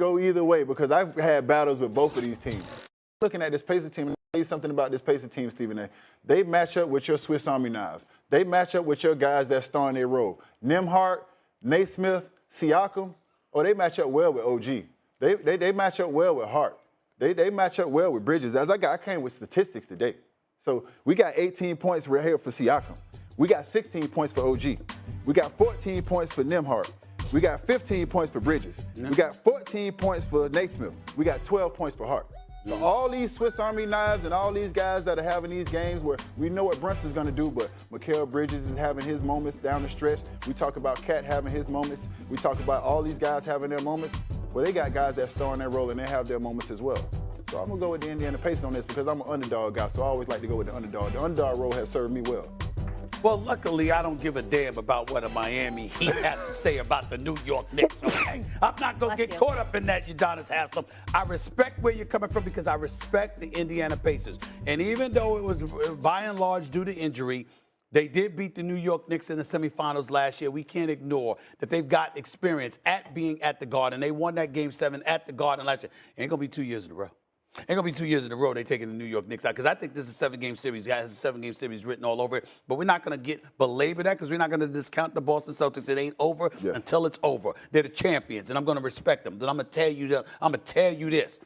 go either way because I've had battles with both of these teams. Looking at this Pacers team, and I'll tell you something about this Pacers team, Stephen A. They match up with your Swiss Army knives. They match up with your guys that star in their role. Nembhard, Naismith, Siakam, they match up well with OG. They match up well with Hart. They match up well with Bridges. I came with statistics today. So we got 18 points right here for Siakam. We got 16 points for OG. We got 14 points for Nembhard. We got 15 points for Bridges. We got 14 points for Naismith. We got 12 points for Hart. So all these Swiss Army knives and all these guys that are having these games where we know what Brunson's going to do, but Mikal Bridges is having his moments down the stretch. We talk about Cat having his moments. We talk about all these guys having their moments. Well, they got guys that star in their role and they have their moments as well. So I'm going to go with the Indiana Pacers on this because I'm an underdog guy, so I always like to go with the underdog. The underdog role has served me well. Well, luckily, I don't give a damn about what a Miami Heat has to say about the New York Knicks, okay? I'm not going to get caught up in that, Udonis Haslem. I respect where you're coming from because I respect the Indiana Pacers. And even though it was by and large due to injury, they did beat the New York Knicks in the semifinals last year. We can't ignore that they've got experience at being at the Garden. They won that Game 7 at the Garden last year. Ain't going to be 2 years in a row. Ain't going to be 2 years in a row they taking the New York Knicks out because I think this is a 7-game series. It has a 7-game series written all over it. But we're not going to belabor that because we're not going to discount the Boston Celtics. It ain't over until it's over. They're the champions, and I'm going to respect them. Then I'm going to tell you this.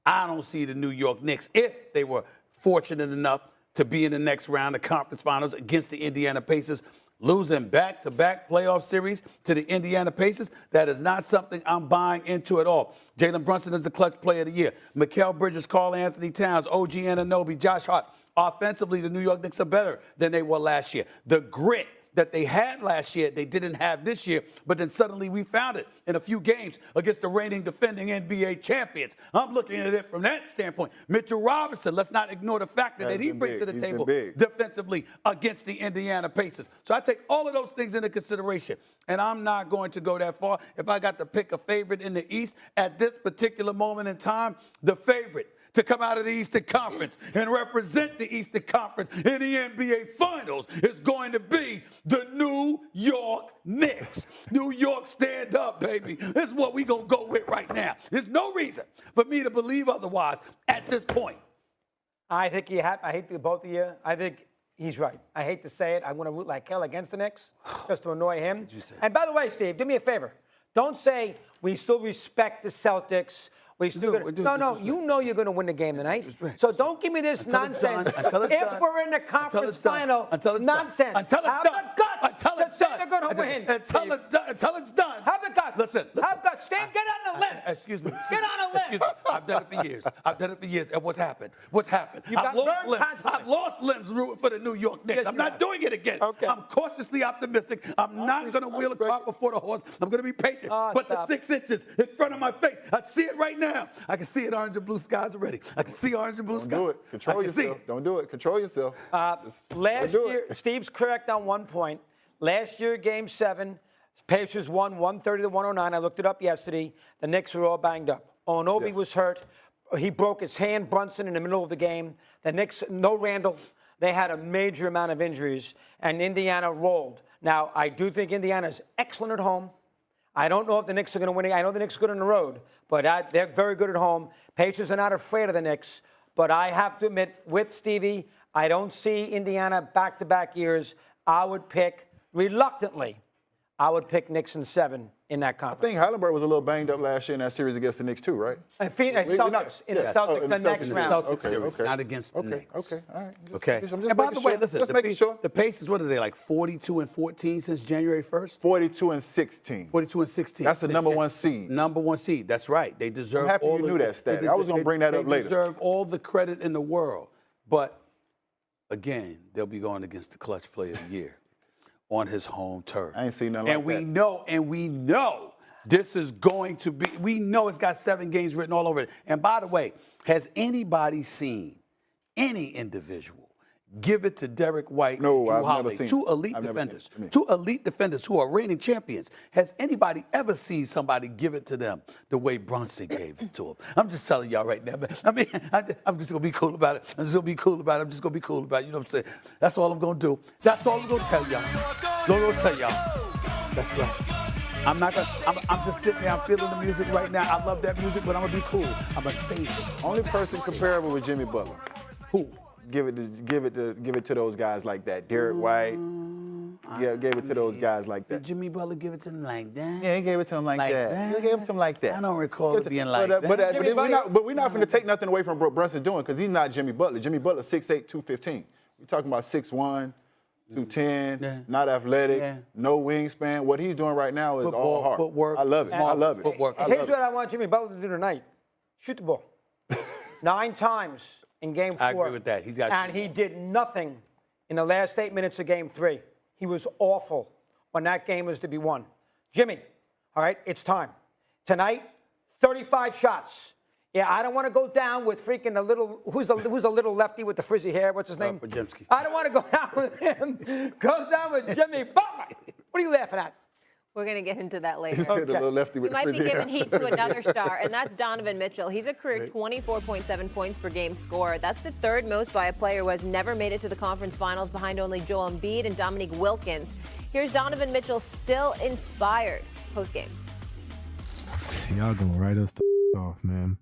I don't see the New York Knicks, if they were fortunate enough to be in the next round of conference finals against the Indiana Pacers, losing back-to-back playoff series to the Indiana Pacers. That is not something I'm buying into at all. Jalen Brunson is the clutch player of the year. Mikal Bridges, Karl Anthony Towns, OG Anunoby, Josh Hart. Offensively, the New York Knicks are better than they were last year. The grit that they had last year, they didn't have this year, but then suddenly we found it in a few games against the reigning defending NBA champions. I'm looking at it from that standpoint. Mitchell Robinson, let's not ignore the factor that he brings to the table defensively against the Indiana Pacers. So I take all of those things into consideration, and I'm not going to go that far. If I got to pick a favorite in the East at this particular moment in time, the favorite to come out of the Eastern Conference and represent the Eastern Conference in the NBA Finals is going to be the New York Knicks. New York, stand up, baby. This is what we're going to go with right now. There's no reason for me to believe otherwise at this point. I think I hate the both of you. I think he's right. I hate to say it. I'm going to root like hell against the Knicks just to annoy him. And by the way, Steve, do me a favor. Don't say we still respect the Celtics. No, you know you're going to win the game tonight. So don't give me this nonsense. If we're in the conference final, nonsense. Until it's done. Until it's done. They're going to win. Until it's done. Have the guts. Listen. Have guts. Get on the limb. Excuse me. Get on a limb. I've done it for years. And what's happened? I've lost limbs rooting for the New York Knicks. I'm not doing it again. Okay. I'm cautiously optimistic. I'm not going to wheel a cart before the horse. I'm going to be patient. But the 6 inches in front of my face, I see it right now. I can see it, orange and blue skies already. I can see orange and blue skies. Don't do it. Control yourself. Don't do it. Control yourself. Last year, Steve's correct on 1 point. Last year, Game 7, Pacers won 130-109. I looked it up yesterday. The Knicks were all banged up. Anunoby was hurt. He broke his hand, Brunson, in the middle of the game. The Knicks, no Randall. They had a major amount of injuries, and Indiana rolled. Now, I do think Indiana's excellent at home. I don't know if the Knicks are going to win. I know the Knicks are good on the road, but they're very good at home. Pacers are not afraid of the Knicks, but I have to admit, with Stevie, I don't see Indiana back-to-back years. I would pick, reluctantly, Knicks in 7 in that conference. I think Halliburton was a little banged up last year in that series against the Knicks too, right? Celtics, in the Celtics, the next round. Celtics series, not against the Knicks. Okay, all right. Okay. And by the way, listen, the Pacers, what are they, like 42-14 since January 1st? 42-16. 42-16. That's the number 1 seed. Number 1 seed. That's right. They deserve. I'm happy you knew that stat. I was going to bring that up later. They deserve all the credit in the world, but again, they'll be going against the clutch player of the year on his home turf. I ain't seen nothing like that. And we know this is going to be, we know it's got 7 games written all over it. And by the way, has anybody seen any individual give it to Derek White and Drew Holiday, two elite defenders who are reigning champions? Has anybody ever seen somebody give it to them the way Brunson gave it to him? I'm just telling y'all right now, man. I mean, I'm just going to be cool about it. I'm just going to be cool about it. I'm just going to be cool about it. You know what I'm saying? That's all I'm going to do. That's all I'm going to tell y'all. That's right. I'm not gonna. I'm just sitting there. I'm feeling the music right now. I love that music, but I'm gonna be cool. I'm gonna save it. Only person comparable with Jimmy Butler. Who? Give it to those guys like that. Derek White. Yeah, gave it to those guys like that. Did Jimmy Butler give it to them like that? Yeah, he gave it to him like that. He gave it to him like that. I don't recall it being like that. But we're not going to take nothing away from what Brunson's doing because he's not Jimmy Butler. Jimmy Butler 6'8", 215. We're talking about 6'1", 210, not athletic, no wingspan. What he's doing right now is all heart. Footwork. I love it. I love it. Footwork. Here's what I want Jimmy Butler to do tonight. Shoot the ball. 9 times in Game 4. I agree with that. He's got. And he did nothing in the last 8 minutes of Game 3. He was awful when that game was to be won. Jimmy, all right, it's time. Tonight, 35 shots. Yeah, I don't want to go down with freaking the little, who's the little lefty with the frizzy hair? What's his name? Pajemski. I don't want to go down with him. Go down with Jimmy Butler. What are you laughing at? We're going to get into that later. He said the little lefty with You might the be frizzy giving hair. heat to another star, and that's Donovan Mitchell. He's a career 24.7 points per game scored. That's the 3rd most by a player who has never made it to the conference finals, behind only Joel Embiid and Dominique Wilkins. Here's Donovan Mitchell, still inspired post-game. Y'all gonna write us the off, man.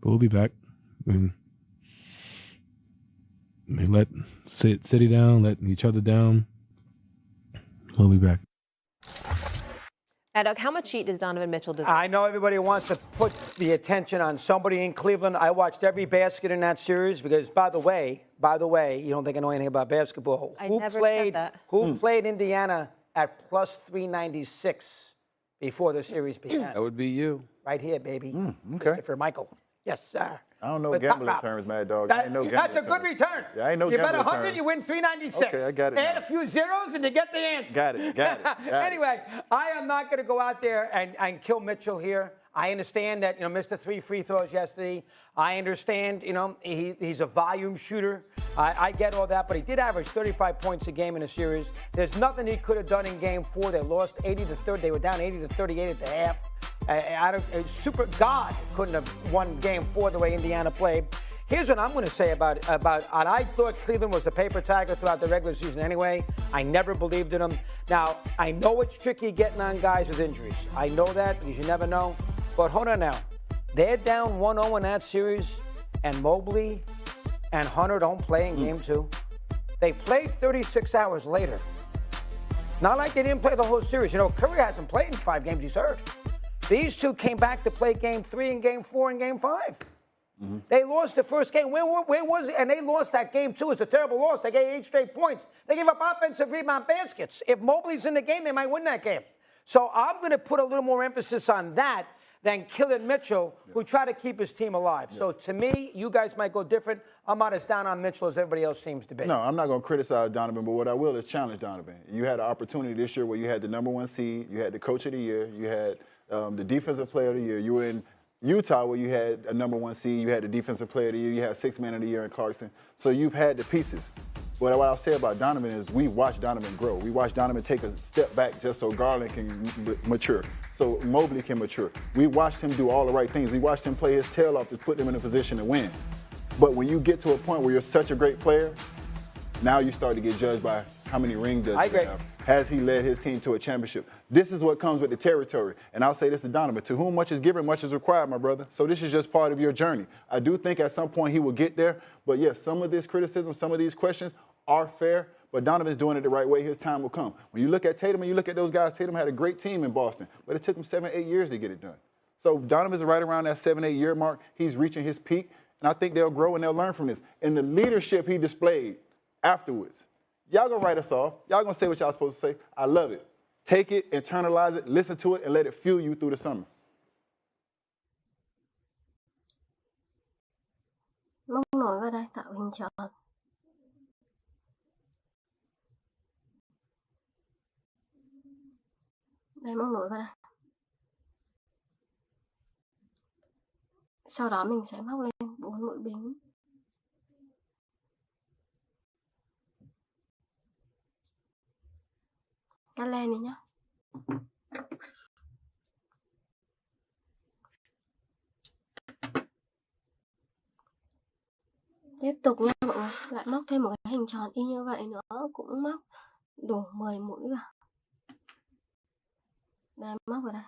But we'll be back. Let City down, let each other down. We'll be back. Now, Doug, how much heat does Donovan Mitchell deserve? I know everybody wants to put the attention on somebody in Cleveland. I watched every basket in that series because, by the way, you don't think I know anything about basketball. I never said that. Who played Indiana at plus 396 before the series began? That would be you. Right here, baby. Okay. Christopher Michael. Yes, sir. I don't know With gambling Pop-Pop. terms, Mad Dog. I ain't know That's a gambling good terms. return. Yeah, I ain't know you bet gambling 100, terms. you win 396. Okay, I got it Add now. a few zeros and you get the answer. Got it. Anyway, I am not going to go out there and kill Mitchell here. I understand that, missed the 3 free throws yesterday. I understand, he's a volume shooter. I get all that, but he did average 35 points a game in a series. There's nothing he could have done in Game 4. They lost 80-30. They were down 80-38 at the half. Super God couldn't have won Game 4 the way Indiana played. Here's what I'm going to say about and I thought Cleveland was the paper tiger throughout the regular season anyway. I never believed in them. Now, I know it's tricky getting on guys with injuries. I know that because you never know. But hold on now. They're down 1-0 in that series, and Mobley and Hunter don't play in Game 2. They played 36 hours later. Not like they didn't play the whole series. Curry hasn't played in 5 games. He's hurt. These two came back to play Game 3 and Game 4 and Game 5. They lost the first game. Where was it? And they lost that game, too. It's a terrible loss. They gave 8 straight points. They gave up offensive rebound baskets. If Mobley's in the game, they might win that game. So I'm going to put a little more emphasis on that than killing Mitchell, who tried to keep his team alive. So to me, you guys might go different. I'm not as down on Mitchell as everybody else seems to be. No, I'm not going to criticize Donovan, but what I will is challenge Donovan. You had an opportunity this year where you had the #1 seed, you had the coach of the year, you had the defensive player of the year. You were in Utah where you had a #1 seed, you had the defensive player of the year, you had 6th man of the year in Clarkson. So you've had the pieces. But what I'll say about Donovan is we watched Donovan grow. We watched Donovan take a step back just so Garland can mature, so Mobley can mature. We watched him do all the right things. We watched him play his tail off to put them in a position to win. But when you get to a point where you're such a great player, now you start to get judged by how many rings does he have. Has he led his team to a championship? This is what comes with the territory. And I'll say this to Donovan, to whom much is given, much is required, my brother. So this is just part of your journey. I do think at some point he will get there. But yes, some of this criticism, some of these questions are fair, but Donovan's doing it the right way. His time will come. When you look at Tatum and you look at those guys, Tatum had a great team in Boston, but it took him 7-8 years to get it done. So Donovan's right around that 7-8 year mark. He's reaching his peak, and I think they'll grow and they'll learn from this. And the leadership he displayed afterwards, y'all gonna write us off. Y'all gonna say what y'all supposed to say. I love it. Take it, internalize it, listen to it, and let it fuel you through the summer. Móc nổi vào đây tạo hình tròn. Đây, móc nối vào đây. Sau đó mình sẽ móc lên 4 mũi bính. Cắt len đi nhá. Tiếp tục nha mọi người, lại móc thêm một cái hình tròn y như vậy nữa, cũng móc đủ 10 mũi vào. Đây móc vào đây.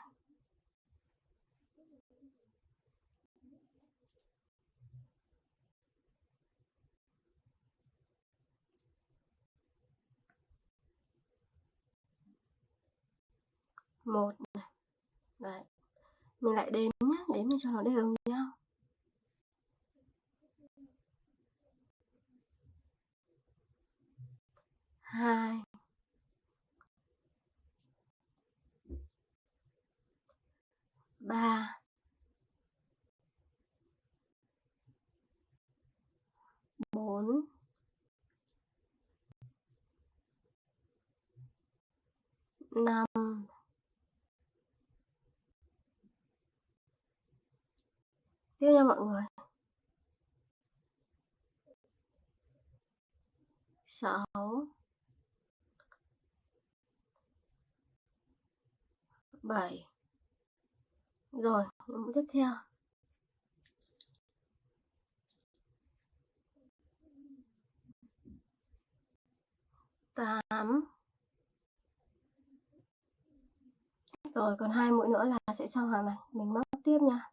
Một này. Đấy. Mình lại đếm nhá, đếm cho nó đều nhau. Hai. Ba. Bốn. Năm. Tiếp nha mọi người. 6. 7. Rồi, những mũi tiếp theo. 8. Rồi, còn 2 mũi nữa là sẽ xong hàng này. Mình móc tiếp nha.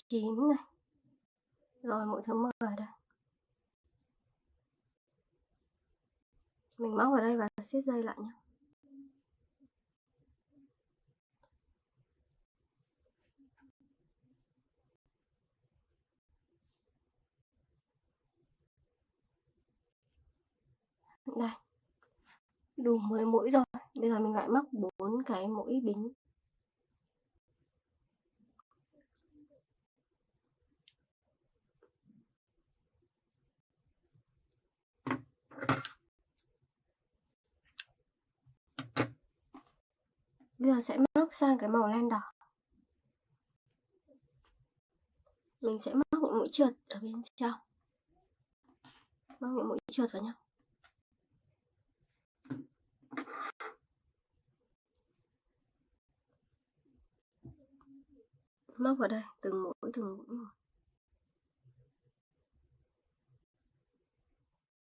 Chín này. Rồi, mũi thứ 10 đây. Mình móc vào đây và siết dây lại nhé. Đây. Đủ 10 mũi rồi. Bây giờ mình lại móc 4 cái mũi bính. Bây giờ sẽ móc sang cái màu len đỏ. Mình sẽ móc những mũi trượt ở bên trong. Móc những mũi trượt vào nhau. Móc vào đây, từng mũi một.